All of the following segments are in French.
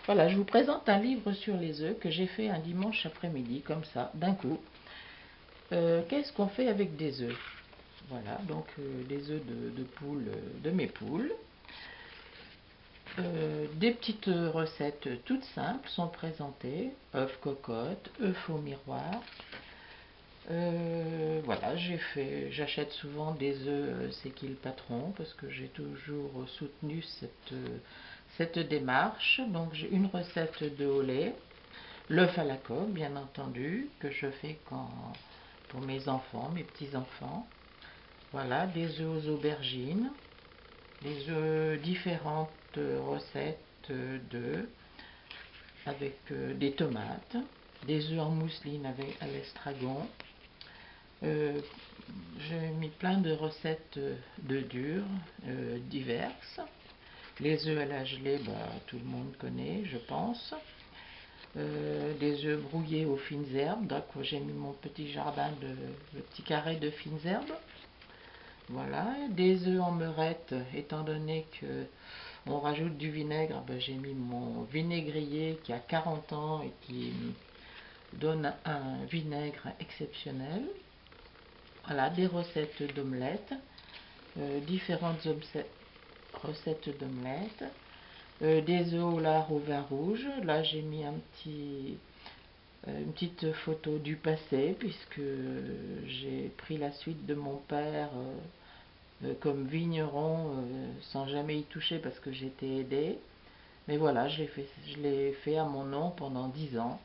Voilà, je vous présente un livre sur les œufs que j'ai fait un dimanche après-midi, comme ça, d'un coup. Qu'est-ce qu'on fait avec des œufs? Voilà, donc des œufs de poule, de mes poules. Des petites recettes toutes simples sont présentées. Œufs cocotte, œufs au miroir. Voilà, j'achète souvent des œufs C'est qui le patron parce que j'ai toujours soutenu cette démarche. Donc j'ai une recette de au lait, l'œuf à la coque bien entendu que je fais pour mes enfants, mes petits-enfants. Voilà, des œufs aux aubergines, des œufs différentes recettes d'œufs avec des tomates, des œufs en mousseline à l'estragon. J'ai mis plein de recettes de durs diverses. Les œufs à la gelée, tout le monde connaît, je pense. Des œufs brouillés aux fines herbes. Donc j'ai mis mon petit jardin de petits carrés de fines herbes. Voilà, des œufs en meurette, étant donné que on rajoute du vinaigre, j'ai mis mon vinaigrier qui a 40 ans et qui donne un vinaigre exceptionnel. Voilà, des recettes d'omelettes, différentes recettes d'omelettes, des œufs au lard au vin rouge. Là, j'ai mis une petite photo du passé, puisque j'ai pris la suite de mon père comme vigneron, sans jamais y toucher parce que j'étais aidée. Mais voilà, je l'ai fait à mon nom pendant 10 ans.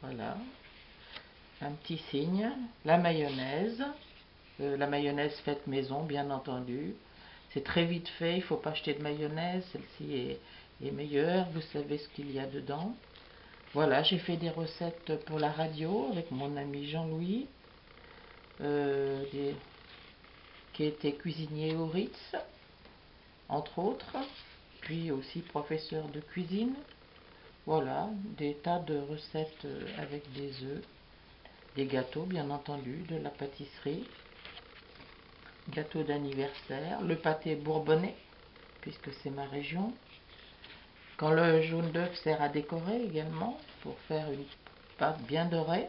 Voilà, un petit signe. La mayonnaise faite maison, bien entendu. C'est très vite fait, il ne faut pas acheter de mayonnaise, celle-ci est meilleure, vous savez ce qu'il y a dedans. Voilà, j'ai fait des recettes pour la radio avec mon ami Jean-Louis, qui était cuisinier au Ritz, entre autres, puis aussi professeur de cuisine. Voilà, des tas de recettes avec des œufs, des gâteaux bien entendu, de la pâtisserie, gâteau d'anniversaire, le pâté bourbonnais, puisque c'est ma région. Quand le jaune d'œuf sert à décorer également, pour faire une pâte bien dorée.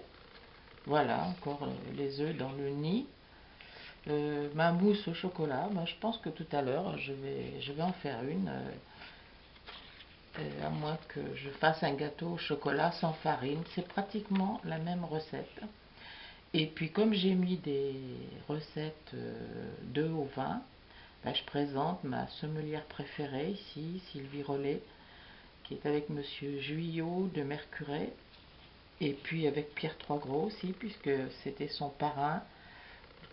Voilà, encore les œufs dans le nid. Ma mousse au chocolat, je pense que tout à l'heure, je vais en faire une. À moins que je fasse un gâteau au chocolat sans farine. C'est pratiquement la même recette. Et puis comme j'ai mis des recettes d'œufs au vin, je présente ma sommelière préférée ici, Sylvie Rollet, qui est avec Monsieur Juillot de Mercuret, et puis avec Pierre Troisgros aussi, puisque c'était son parrain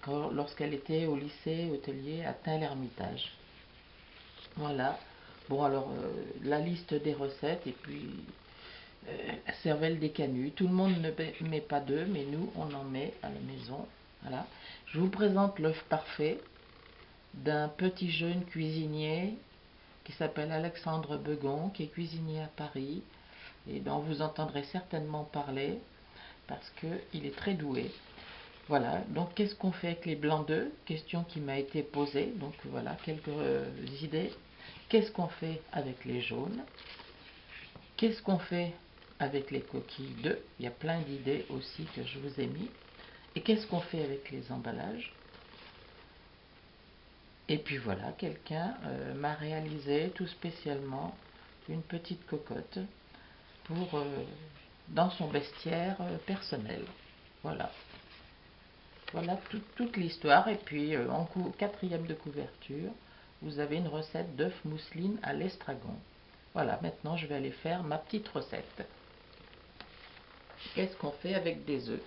lorsqu'elle était au lycée hôtelier à Tain-l'Hermitage. Voilà. Bon, alors, la liste des recettes, et puis la cervelle des canuts. Tout le monde ne met pas d'œufs, mais nous, on en met à la maison. Voilà. Je vous présente l'œuf parfait d'un petit jeune cuisinier qui s'appelle Alexandre Begon, qui est cuisinier à Paris, et dont vous entendrez certainement parler, parce qu'il est très doué. Voilà, donc qu'est-ce qu'on fait avec les blancs d'œufs? Question qui m'a été posée, donc voilà, quelques idées. Qu'est-ce qu'on fait avec les jaunes? Qu'est-ce qu'on fait avec les coquilles d'œufs? Il y a plein d'idées aussi que je vous ai mis. Et qu'est-ce qu'on fait avec les emballages? Et puis voilà, quelqu'un m'a réalisé tout spécialement une petite cocotte pour dans son vestiaire personnel. Voilà. Voilà toute l'histoire. Et puis en quatrième de couverture, vous avez une recette d'œuf mousseline à l'estragon. Voilà, maintenant je vais aller faire ma petite recette. Qu'est-ce qu'on fait avec des œufs?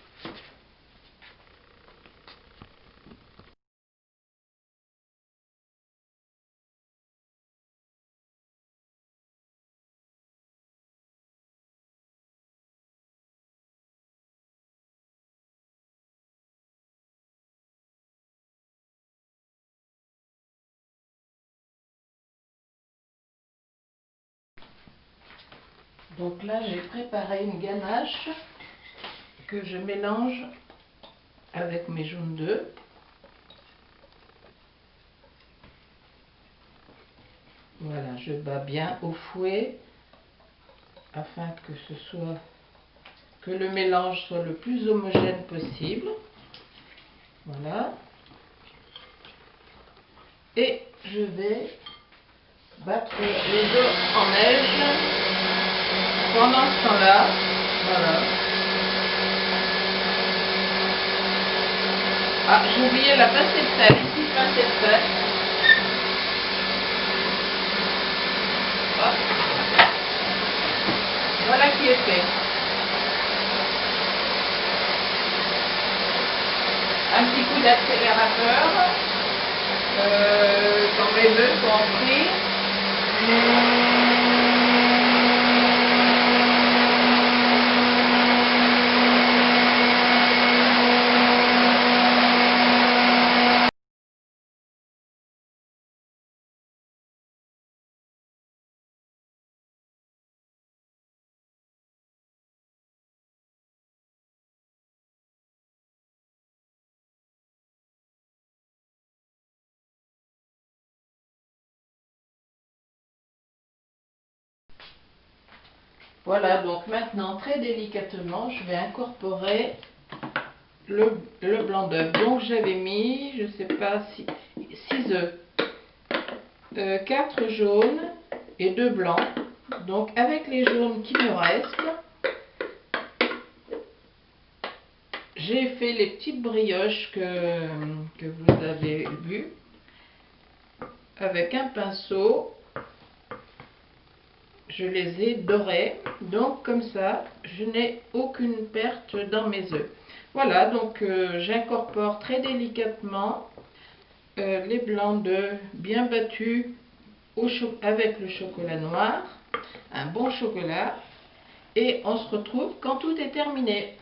Donc là, j'ai préparé une ganache que je mélange avec mes jaunes d'œufs. Voilà, je bats bien au fouet afin que le mélange soit le plus homogène possible. Voilà. Et je vais battre les œufs en neige pendant ce temps-là. Voilà. Ah, j'ai oublié la pincée de sel, ici pincée de sel. Hop. Voilà qui est fait. Un petit coup d'accélérateur quand les œufs sont frits. Voilà, donc maintenant, très délicatement, je vais incorporer le blanc d'œuf. Donc j'avais mis, je ne sais pas, 6 œufs, 4 jaunes et 2 blancs. Donc avec les jaunes qui me restent, j'ai fait les petites brioches que vous avez vues avec un pinceau. Je les ai dorés, donc comme ça, je n'ai aucune perte dans mes œufs. Voilà, donc j'incorpore très délicatement les blancs d'œufs bien battus avec le chocolat noir, un bon chocolat, et on se retrouve quand tout est terminé.